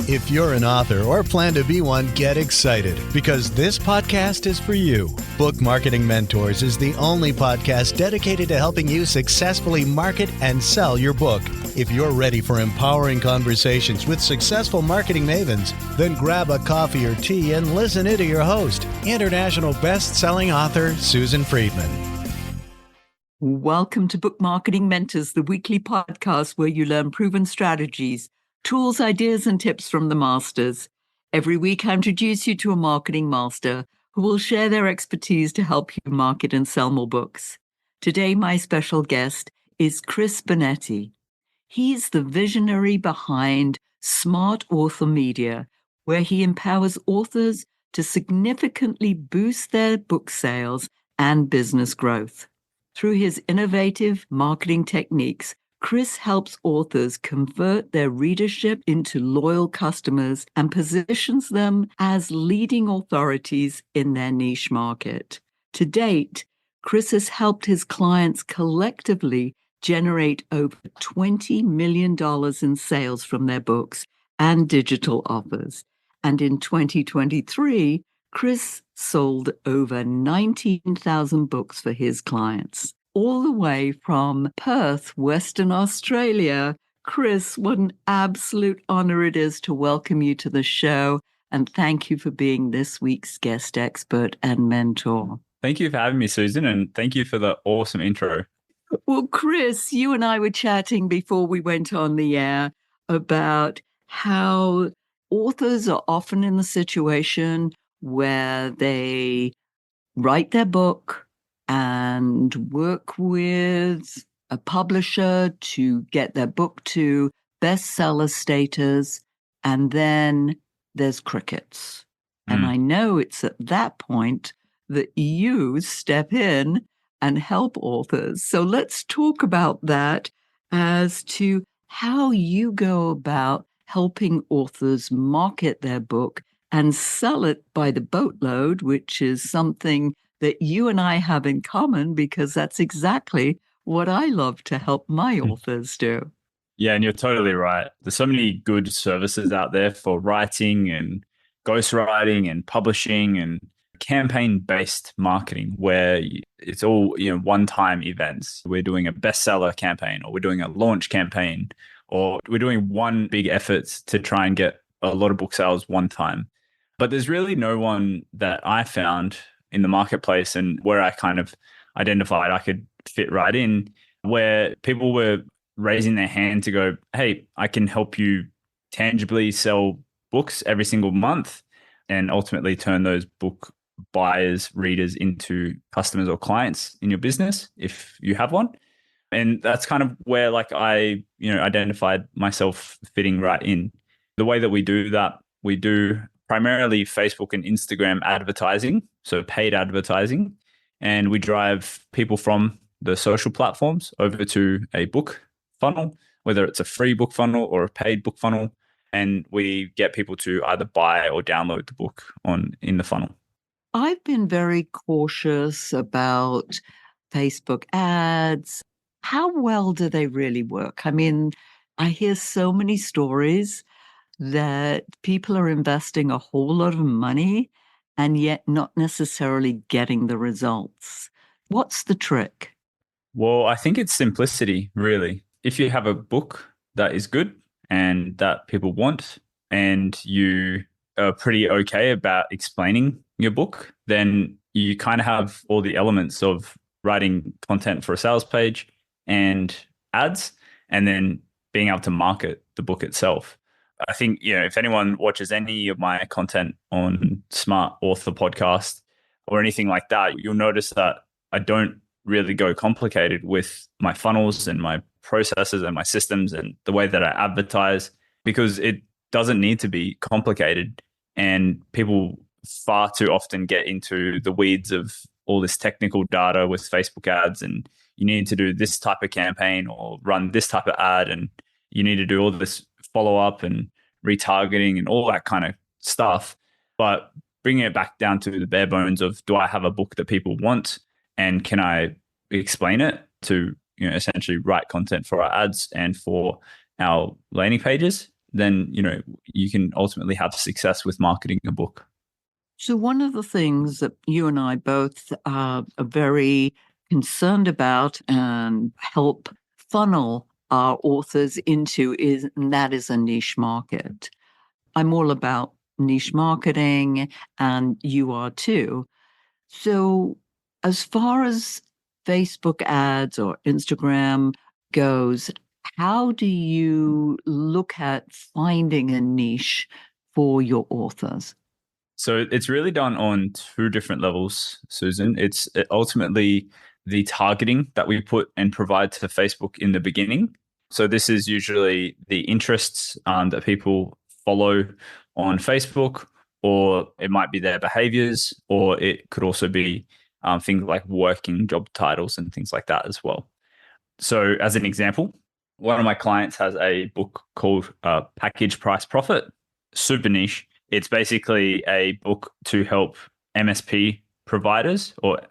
If you're an author or plan to be one, get excited because this podcast is for you. Book Marketing Mentors is the only podcast dedicated to helping you successfully market and sell your book. If you're ready for empowering conversations with successful marketing mavens, then grab a coffee or tea and listen in to your host, international best-selling author Susan Friedman. Welcome to Book Marketing Mentors, the weekly podcast where you learn proven strategies, tools, ideas, and tips from the masters. Every week, I introduce you to a marketing master who will share their expertise to help you market and sell more books. Today, my special guest is Chris Benetti. He's the visionary behind Smart Author Media, where he empowers authors to significantly boost their book sales and business growth. Through his innovative marketing techniques, Chris helps authors convert their readership into loyal customers and positions them as leading authorities in their niche market. To date, Chris has helped his clients collectively generate over $20 million in sales from their books and digital offers. And in 2023, Chris sold over 19,000 books for his clients, all the way from Perth, Western Australia. Chris, what an absolute honor it is to welcome you to the show. And thank you for being this week's guest expert and mentor. Thank you for having me, Susan, and thank you for the awesome intro. Well, Chris, you and I were chatting before we went on the air about how authors are often in the situation where they write their book and work with a publisher to get their book to bestseller status, and then there's crickets. And I know it's at that point that you step in and help authors. So let's talk about that as to how you go about helping authors market their book and sell it by the boatload, which is something that you and I have in common because that's exactly what I love to help my authors do. Yeah, and you're totally right. There's so many good services out there for writing and ghostwriting and publishing and campaign-based marketing where it's all, one-time events. We're doing a bestseller campaign, or we're doing a launch campaign, or we're doing one big effort to try and get a lot of book sales one time. But there's really no one that I found in the marketplace and where I kind of identified I could fit right in, where people were raising their hand to go, hey, I can help you tangibly sell books every single month and ultimately turn those book buyers, readers into customers or clients in your business if you have one. And that's kind of where I identified myself fitting right in. The way that we do that, we do primarily Facebook and Instagram advertising, so paid advertising, and we drive people from the social platforms over to a book funnel, whether it's a free book funnel or a paid book funnel, and we get people to either buy or download the book in the funnel. I've been very cautious about Facebook ads. How well do they really work? I mean, I hear so many stories that people are investing a whole lot of money and yet not necessarily getting the results. What's the trick? Well, I think it's simplicity, really. If you have a book that is good and that people want, and you are pretty okay about explaining your book, then you kind of have all the elements of writing content for a sales page and ads, and then being able to market the book itself. I think, if anyone watches any of my content on Smart Author Podcast or anything like that, you'll notice that I don't really go complicated with my funnels and my processes and my systems and the way that I advertise, because it doesn't need to be complicated. And people far too often get into the weeds of all this technical data with Facebook ads, and you need to do this type of campaign or run this type of ad, and you need to do all this follow up and retargeting and all that kind of stuff. But bringing it back down to the bare bones of, do I have a book that people want, and can I explain it to essentially write content for our ads and for our landing pages? then, you can ultimately have success with marketing a book. So one of the things that you and I both are very concerned about and help funnel our authors into and that is a niche market. I'm all about niche marketing, and you are too. So as far as Facebook ads or Instagram goes, how do you look at finding a niche for your authors? So it's really done on two different levels, Susan. It's ultimately the targeting that we put and provide to Facebook in the beginning. So this is usually the interests that people follow on Facebook, or it might be their behaviors, or it could also be things like working job titles and things like that as well. So as an example, one of my clients has a book called Package Price Profit, super niche. It's basically a book to help MSP providers or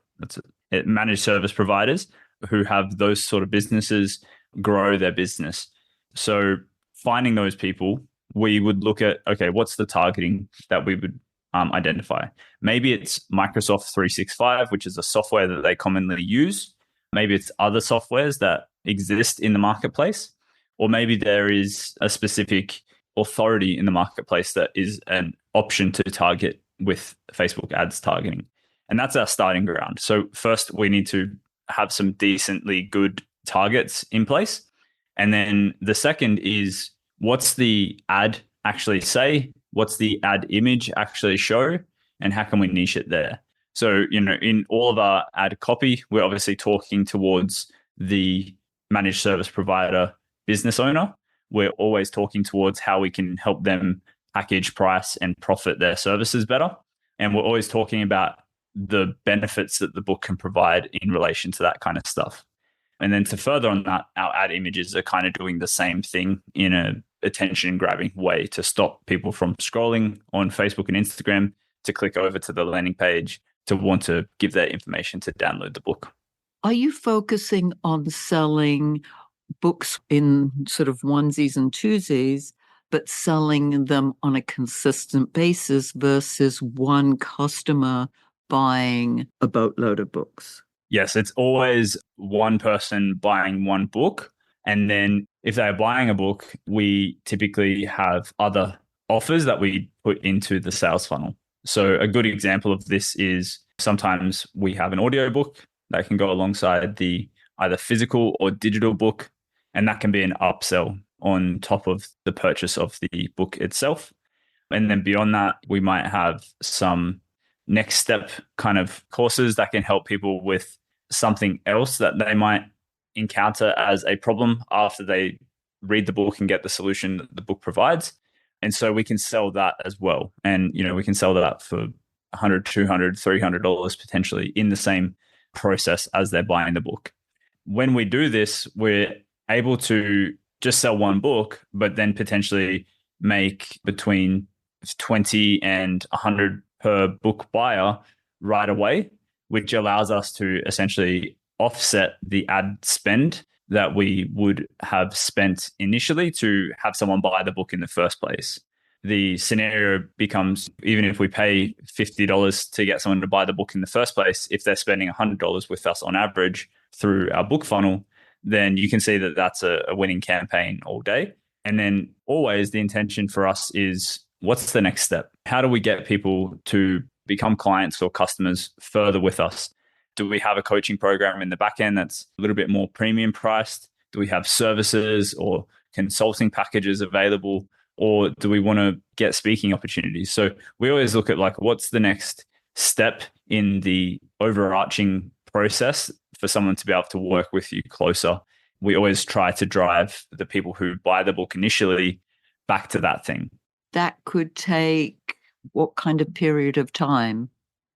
managed service providers who have those sort of businesses grow their business. So finding those people, we would look at, okay, what's the targeting that we would identify? Maybe it's Microsoft 365, which is a software that they commonly use. Maybe it's other softwares that exist in the marketplace, or maybe there is a specific authority in the marketplace that is an option to target with Facebook ads targeting. And that's our starting ground. So first we need to have some decently good targets in place. And then the second is, what's the ad actually say? What's the ad image actually show? And how can we niche it there? So, in all of our ad copy, we're obviously talking towards the managed service provider business owner. We're always talking towards how we can help them package, price, and profit their services better. And we're always talking about the benefits that the book can provide in relation to that kind of stuff. And then to further on that, our ad images are kind of doing the same thing in a attention-grabbing way to stop people from scrolling on Facebook and Instagram to click over to the landing page to want to give their information to download the book. Are you focusing on selling books in sort of onesies and twosies, but selling them on a consistent basis versus one customer buying a boatload of books? Yes, it's always one person buying one book. And then if they're buying a book, we typically have other offers that we put into the sales funnel. So a good example of this is sometimes we have an audiobook that can go alongside the either physical or digital book, and that can be an upsell on top of the purchase of the book itself. And then beyond that, we might have some next step kind of courses that can help people with something else that they might encounter as a problem after they read the book and get the solution that the book provides. And so we can sell that as well. And, we can sell that for $100, $200, $300 potentially in the same process as they're buying the book. When we do this, we're able to just sell one book, but then potentially make between 20 and 100 per book buyer right away, which allows us to essentially offset the ad spend that we would have spent initially to have someone buy the book in the first place. The scenario becomes, even if we pay $50 to get someone to buy the book in the first place, if they're spending $100 with us on average through our book funnel, then you can see that that's a winning campaign all day. And then always the intention for us is, what's the next step? How do we get people to become clients or customers further with us? Do we have a coaching program in the back end that's a little bit more premium priced? Do we have services or consulting packages available? Or do we want to get speaking opportunities? So we always look at what's the next step in the overarching process for someone to be able to work with you closer. We always try to drive the people who buy the book initially back to that thing. That could take what kind of period of time?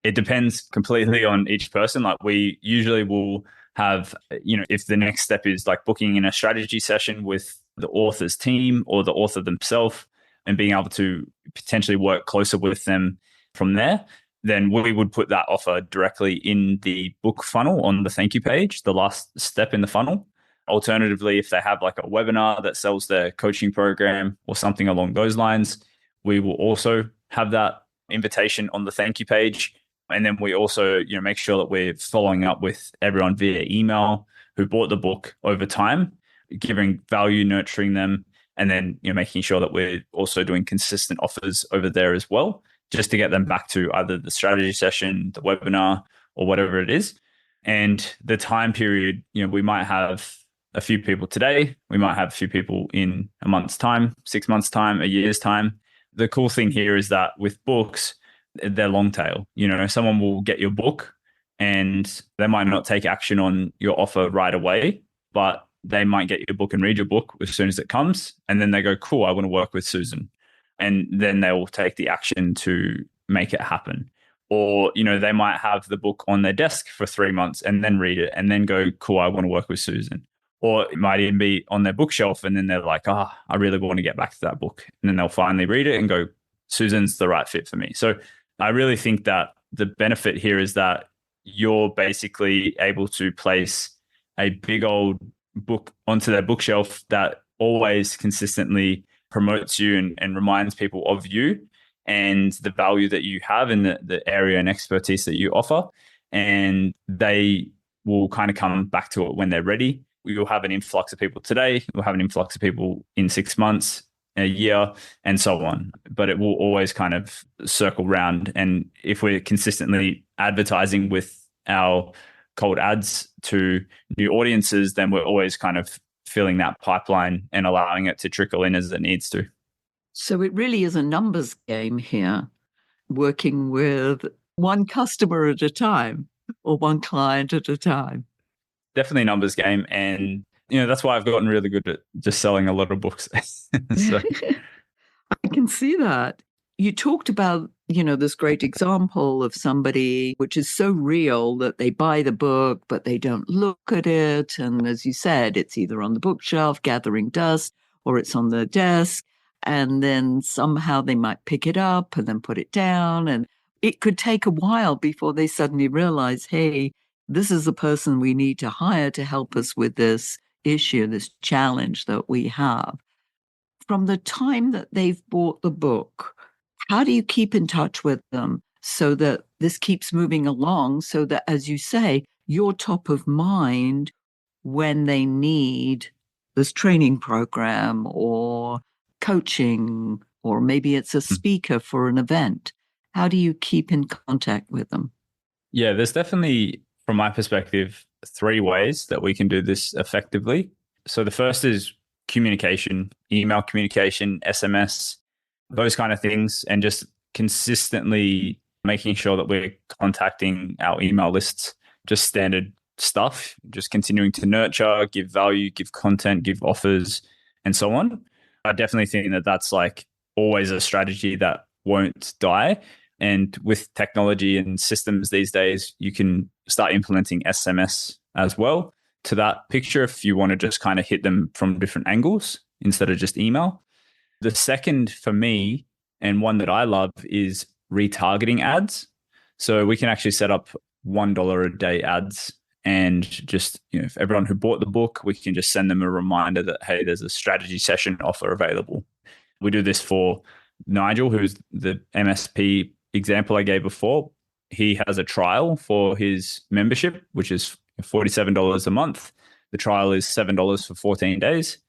It depends completely on each person. We usually will have, if the next step is booking in a strategy session with the author's team or the author themselves and being able to potentially work closer with them from there, then we would put that offer directly in the book funnel on the thank you page, the last step in the funnel. Alternatively, if they have like a webinar that sells their coaching program or something along those lines, we will also have that invitation on the thank you page. And then we also, make sure that we're following up with everyone via email who bought the book over time, giving value, nurturing them, and then making sure that we're also doing consistent offers over there as well, just to get them back to either the strategy session, the webinar, or whatever it is. And the time period, we might have a few people today, we might have a few people in a month's time, 6 months' time, a year's time. The cool thing here is that with books, they're long tail. Someone will get your book and they might not take action on your offer right away, but they might get your book and read your book as soon as it comes. And then they go, cool, I want to work with Susan. And then they will take the action to make it happen. Or, they might have the book on their desk for 3 months and then read it and then go, cool, I want to work with Susan. Or it might even be on their bookshelf and then they're like, I really want to get back to that book. And then they'll finally read it and go, Susan's the right fit for me. So I really think that the benefit here is that you're basically able to place a big old book onto their bookshelf that always consistently promotes you and reminds people of you and the value that you have in the area and expertise that you offer. And they will kind of come back to it when they're ready. You'll have an influx of people today. You'll have an influx of people in 6 months, a year, and so on. But it will always kind of circle round. And if we're consistently advertising with our cold ads to new audiences, then we're always kind of filling that pipeline and allowing it to trickle in as it needs to. So it really is a numbers game here, working with one customer at a time or one client at a time. Definitely a numbers game. And, that's why I've gotten really good at just selling a lot of books. So. I can see that. You talked about, this great example of somebody which is so real that they buy the book, but they don't look at it. And as you said, it's either on the bookshelf gathering dust or it's on their desk. And then somehow they might pick it up and then put it down. And it could take a while before they suddenly realize, hey, this is the person we need to hire to help us with this issue, this challenge that we have. From the time that they've bought the book, how do you keep in touch with them so that this keeps moving along so that, as you say, you're top of mind when they need this training program or coaching, or maybe it's a speaker for an event? How do you keep in contact with them? Yeah, there's definitely, from my perspective, 3 ways that we can do this effectively. So the first is communication, email communication, SMS, those kind of things, and just consistently making sure that we're contacting our email lists, just standard stuff, just continuing to nurture, give value, give content, give offers, and so on. I definitely think that that's like always a strategy that won't die. And with technology and systems these days, you can start implementing SMS as well to that picture if you want to just kind of hit them from different angles instead of just email. The second for me, and one that I love, is retargeting ads. So we can actually set up $1 a day ads, and just, if everyone who bought the book, we can just send them a reminder that, hey, there's a strategy session offer available. We do this for Nigel, who's the MSP example I gave before. He has a trial for his membership, which is $47 a month. The trial is $7 for 14 days.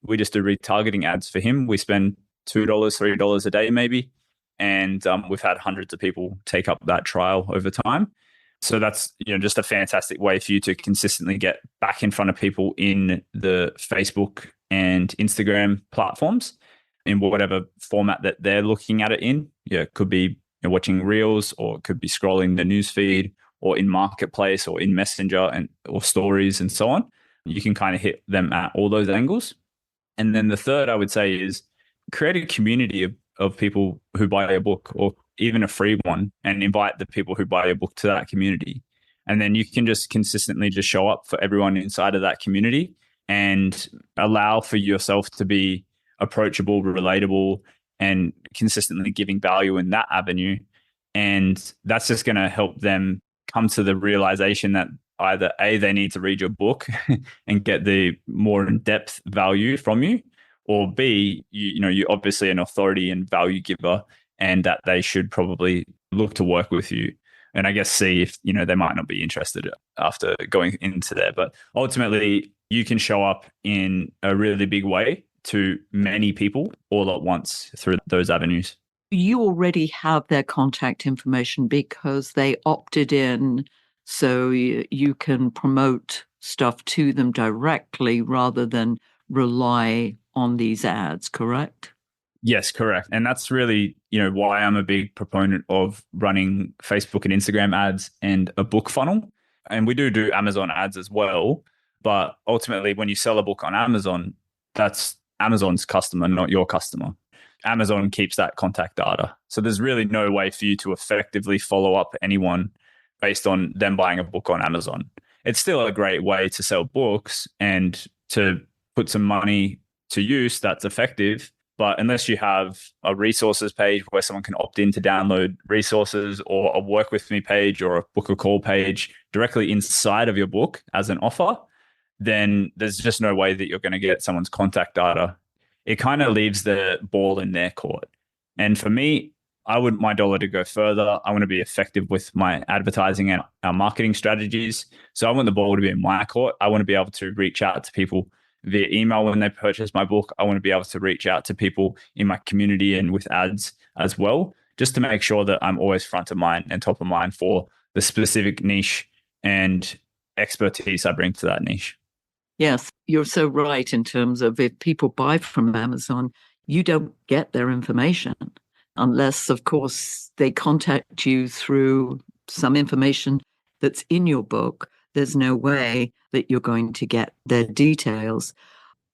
We just do retargeting ads for him. We spend $2, $3 a day maybe. And we've had hundreds of people take up that trial over time. So that's, just a fantastic way for you to consistently get back in front of people in the Facebook and Instagram platforms in whatever format that they're looking at it in. Yeah, it could be watching Reels, or it could be scrolling the newsfeed, or in Marketplace, or in Messenger, or stories, and so on. You can kind of hit them at all those angles. And then the third, I would say, is create a community of people who buy a book, or even a free one, and invite the people who buy a book to that community. And then you can just consistently just show up for everyone inside of that community and allow for yourself to be approachable, relatable, and consistently giving value in that avenue. And that's just going to help them come to the realization that either A, they need to read your book and get the more in-depth value from you, or B, you're obviously an authority and value giver, and that they should probably look to work with you. And I guess see if, they might not be interested after going into there. But ultimately, you can show up in a really big way to many people all at once through those avenues. You already have their contact information because they opted in, so you can promote stuff to them directly rather than rely on these ads, correct? Yes, correct. And that's really, why I'm a big proponent of running Facebook and Instagram ads and a book funnel. And we do Amazon ads as well. But ultimately, when you sell a book on Amazon, that's Amazon's customer, not your customer. Amazon keeps that contact data. So there's really no way for you to effectively follow up anyone based on them buying a book on Amazon. It's still a great way to sell books and to put some money to use that's effective. But unless you have a resources page where someone can opt in to download resources, or a work with me page, or a book a call page directly inside of your book as an offer, then there's just no way that you're going to get someone's contact data. It kind of leaves the ball in their court. And for me, I want my dollar to go further. I want to be effective with my advertising and our marketing strategies. So I want the ball to be in my court. I want to be able to reach out to people via email when they purchase my book. I want to be able to reach out to people in my community and with ads as well, just to make sure that I'm always front of mind and top of mind for the specific niche and expertise I bring to that niche. Yes, you're so right in terms of if people buy from Amazon, you don't get their information unless, of course, they contact you through some information that's in your book. There's no way that you're going to get their details.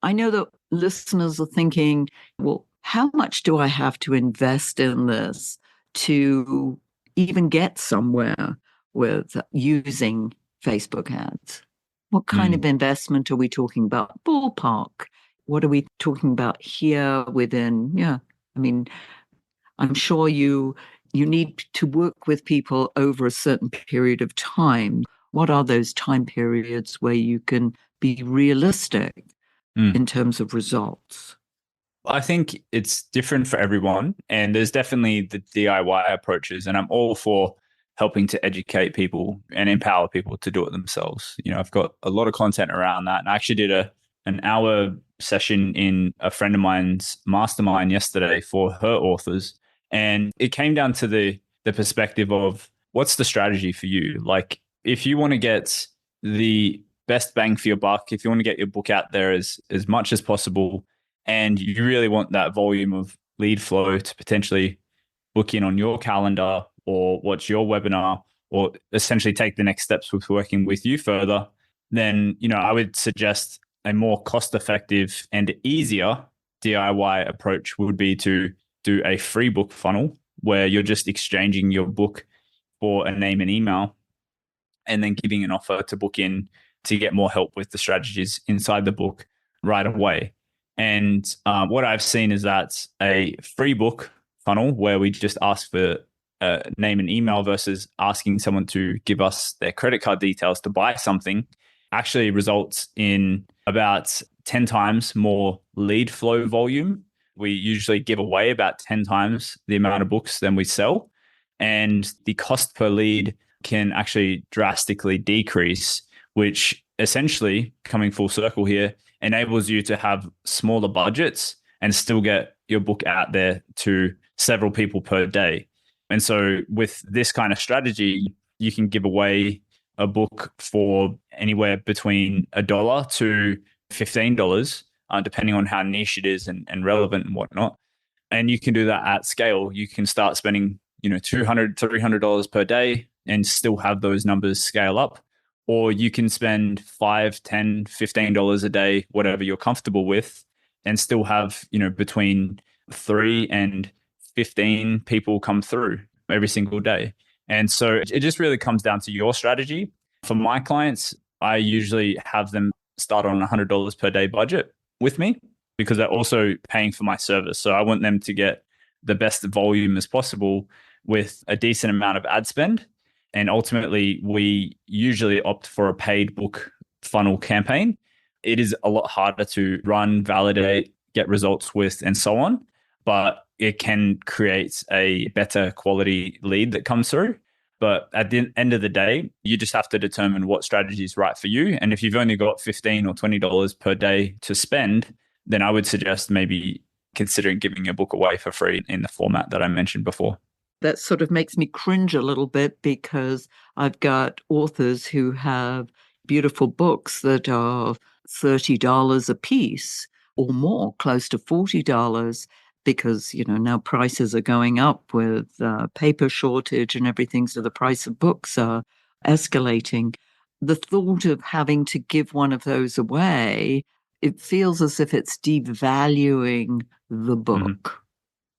I know that listeners are thinking, well, how much do I have to invest in this to even get somewhere with using Facebook ads? What kind of investment are we talking about? Ballpark. What are we talking about here within? Yeah, I mean, I'm sure you need to work with people over a certain period of time. What are those time periods where you can be realistic in terms of results? I think it's different for everyone. And there's definitely the DIY approaches. And I'm all for helping to educate people and empower people to do it themselves. I've got a lot of content around that. And I actually did an hour session in a friend of mine's mastermind yesterday for her authors. And it came down to the perspective of, what's the strategy for you? Like, if you want to get the best bang for your buck, if you want to get your book out there as much as possible, and you really want that volume of lead flow to potentially book in on your calendar or watch your webinar, or essentially take the next steps with working with you further, then, I would suggest a more cost-effective and easier DIY approach would be to do a free book funnel where you're just exchanging your book for a name and email, and then giving an offer to book in to get more help with the strategies inside the book right away. And what I've seen is that a free book funnel where we just ask for name and email versus asking someone to give us their credit card details to buy something actually results in about 10 times more lead flow volume. We usually give away about 10 times the amount of books than we sell. And the cost per lead can actually drastically decrease, which essentially, coming full circle here, enables you to have smaller budgets and still get your book out there to several people per day. And so with this kind of strategy, you can give away a book for anywhere between $1 to $15, depending on how niche it is and relevant and whatnot. And you can do that at scale. You can start spending, $200, $300 per day and still have those numbers scale up. Or you can spend $5, $10, $15 a day, whatever you're comfortable with, and still have, between 3 and 15 people come through every single day. And so it just really comes down to your strategy. For my clients, I usually have them start on $100 per day budget with me, because they're also paying for my service. So I want them to get the best volume as possible with a decent amount of ad spend. And ultimately, we usually opt for a paid book funnel campaign. It is a lot harder to run, validate, get results with, and so on. But it can create a better quality lead that comes through. But at the end of the day, you just have to determine what strategy is right for you. And if you've only got $15 or $20 per day to spend, then I would suggest maybe considering giving a book away for free in the format that I mentioned before. That sort of makes me cringe a little bit because I've got authors who have beautiful books that are $30 a piece or more, close to $40, because, now prices are going up with paper shortage and everything. So the price of books are escalating. The thought of having to give one of those away, it feels as if it's devaluing the book.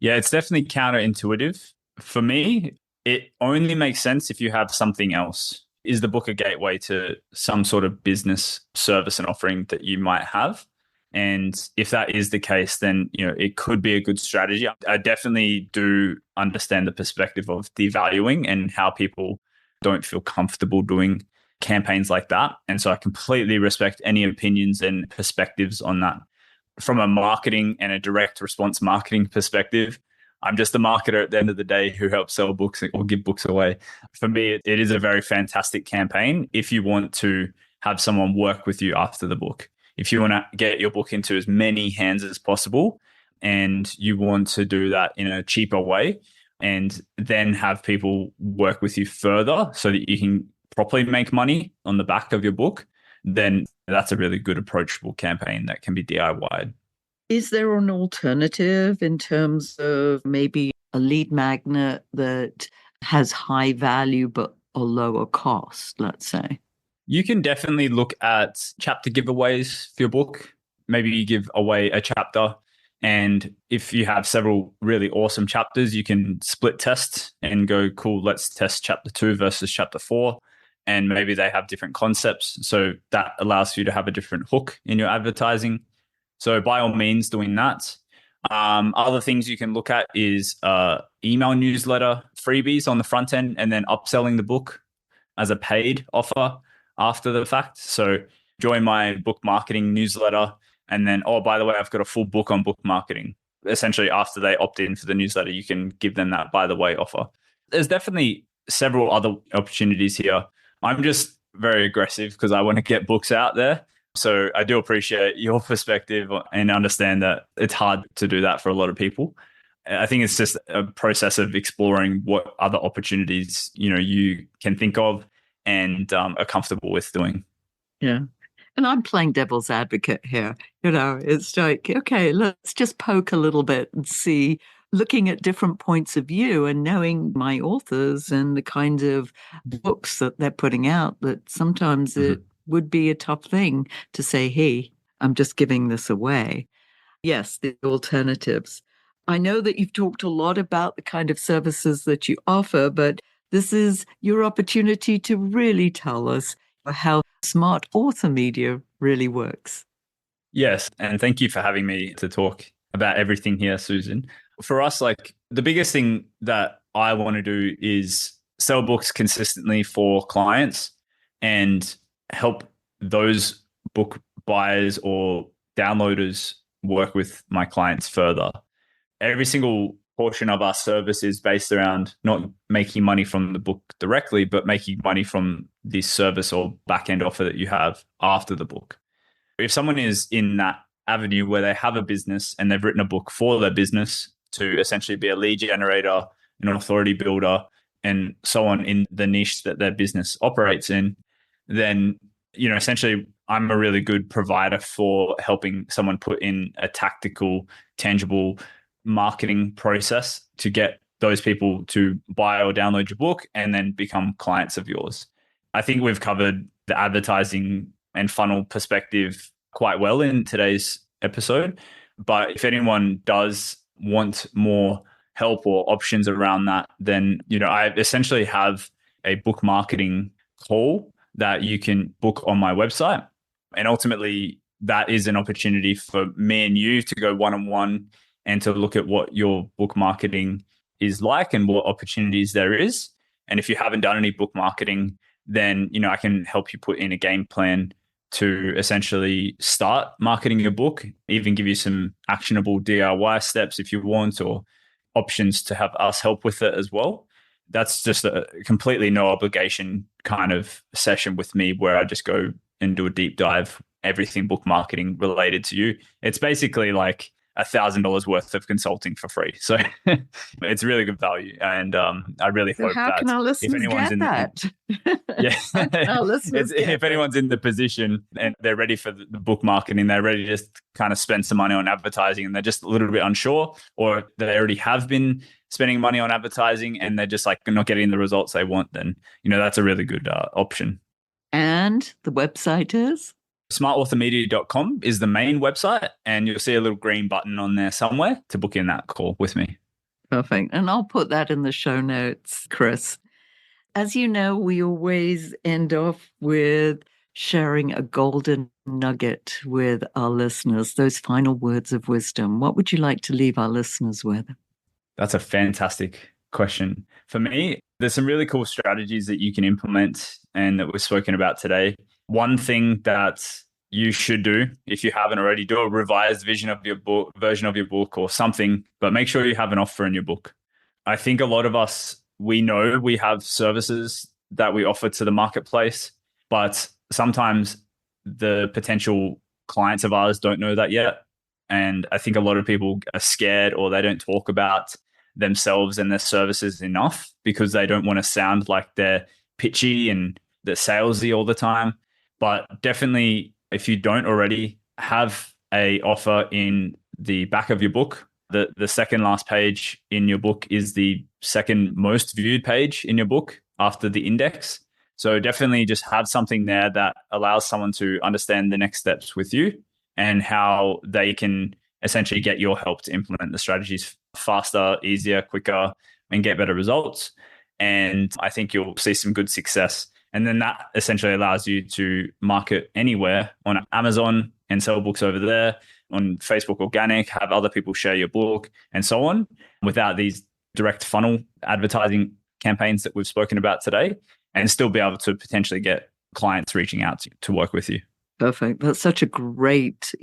Yeah, it's definitely counterintuitive. For me, it only makes sense if you have something else. Is the book a gateway to some sort of business service and offering that you might have? And if that is the case, then it could be a good strategy. I definitely do understand the perspective of devaluing and how people don't feel comfortable doing campaigns like that. And so I completely respect any opinions and perspectives on that. From a marketing and a direct response marketing perspective, I'm just a marketer at the end of the day who helps sell books or give books away. For me, it is a very fantastic campaign if you want to have someone work with you after the book. If you want to get your book into as many hands as possible and you want to do that in a cheaper way and then have people work with you further so that you can properly make money on the back of your book, then that's a really good approachable campaign that can be DIY'd. Is there an alternative in terms of maybe a lead magnet that has high value but a lower cost, let's say? You can definitely look at chapter giveaways for your book. Maybe you give away a chapter, and if you have several really awesome chapters, you can split test and go, cool, let's test chapter 2 versus chapter 4. And maybe they have different concepts. So that allows you to have a different hook in your advertising. So by all means, doing that. Other things you can look at is email newsletter freebies on the front end and then upselling the book as a paid offer after the fact. So join my book marketing newsletter. And then, oh, by the way, I've got a full book on book marketing. Essentially, after they opt in for the newsletter, you can give them that by the way offer. There's definitely several other opportunities here. I'm just very aggressive because I want to get books out there. So I do appreciate your perspective and understand that it's hard to do that for a lot of people. I think it's just a process of exploring what other opportunities, you can think of and are comfortable with doing. Yeah. And I'm playing devil's advocate here. It's like, okay, let's just poke a little bit and see, looking at different points of view and knowing my authors and the kind of books that they're putting out, that sometimes it would be a tough thing to say, hey, I'm just giving this away. Yes, the alternatives. I know that you've talked a lot about the kind of services that you offer, but this is your opportunity to really tell us how smart author media really works. Yes. And thank you for having me to talk about everything here, Susan. For us, like the biggest thing that I want to do is sell books consistently for clients and help those book buyers or downloaders work with my clients further. Every single portion of our service is based around not making money from the book directly, but making money from this service or back-end offer that you have after the book. If someone is in that avenue where they have a business and they've written a book for their business to essentially be a lead generator, an authority builder, and so on in the niche that their business operates in, then, essentially I'm a really good provider for helping someone put in a tactical, tangible marketing process to get those people to buy or download your book and then become clients of yours. I think we've covered the advertising and funnel perspective quite well in today's episode. But if anyone does want more help or options around that, then, I essentially have a book marketing call that you can book on my website. And ultimately, that is an opportunity for me and you to go one-on-one and to look at what your book marketing is like and what opportunities there is. And if you haven't done any book marketing, then, I can help you put in a game plan to essentially start marketing your book, even give you some actionable DIY steps if you want, or options to have us help with it as well. That's just a completely no obligation kind of session with me where I just go and do a deep dive, everything book marketing related to you. It's basically like $1,000 worth of consulting for free. So it's really good value. And I really hope how that can our listeners if anyone's get in that? yeah, How can our listeners get if anyone's in the position and they're ready for the book marketing, they're ready to just kind of spend some money on advertising and they're just a little bit unsure, or they already have been spending money on advertising and they're just like not getting the results they want, then, that's a really good option. And the website is? smartauthormedia.com is the main website, and you'll see a little green button on there somewhere to book in that call with me. Perfect. And I'll put that in the show notes, Chris. As you know, we always end off with sharing a golden nugget with our listeners, those final words of wisdom. What would you like to leave our listeners with? That's a fantastic question. For me, there's some really cool strategies that you can implement and that we've spoken about today. One thing that you should do, if you haven't already, do a revised version of your book or something, but make sure you have an offer in your book. I think a lot of us, we know we have services that we offer to the marketplace, but sometimes the potential clients of ours don't know that yet. And I think a lot of people are scared, or they don't talk about themselves and their services enough because they don't want to sound like they're pitchy and they're salesy all the time. But definitely, if you don't already have a offer in the back of your book, the second last page in your book is the second most viewed page in your book after the index. So definitely just have something there that allows someone to understand the next steps with you and how they can essentially get your help to implement the strategies faster, easier, quicker, and get better results. And I think you'll see some good success. And then that essentially allows you to market anywhere on Amazon and sell books over there, on Facebook Organic, have other people share your book, and so on, without these direct funnel advertising campaigns that we've spoken about today, and still be able to potentially get clients reaching out to work with you. Perfect. That's such a great,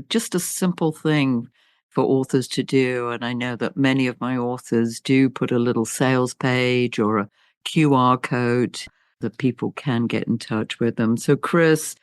just a simple thing for authors to do. And I know that many of my authors do put a little sales page or a QR code that people can get in touch with them. So, Chris,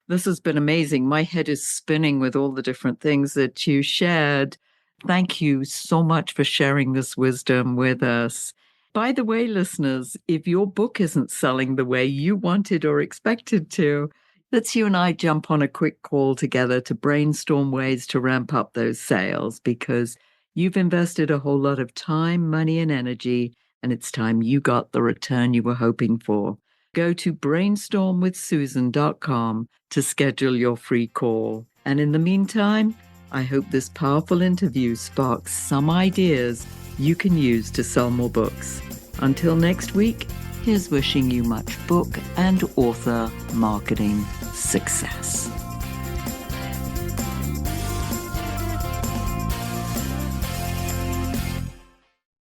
this has been amazing. My head is spinning with all the different things that you shared. Thank you so much for sharing this wisdom with us. By the way, listeners, if your book isn't selling the way you wanted or expected to, let's you and I jump on a quick call together to brainstorm ways to ramp up those sales, because you've invested a whole lot of time, money, and energy, and it's time you got the return you were hoping for. Go to brainstormwithsusan.com to schedule your free call. And in the meantime, I hope this powerful interview sparks some ideas you can use to sell more books. Until next week, here's wishing you much book and author marketing success.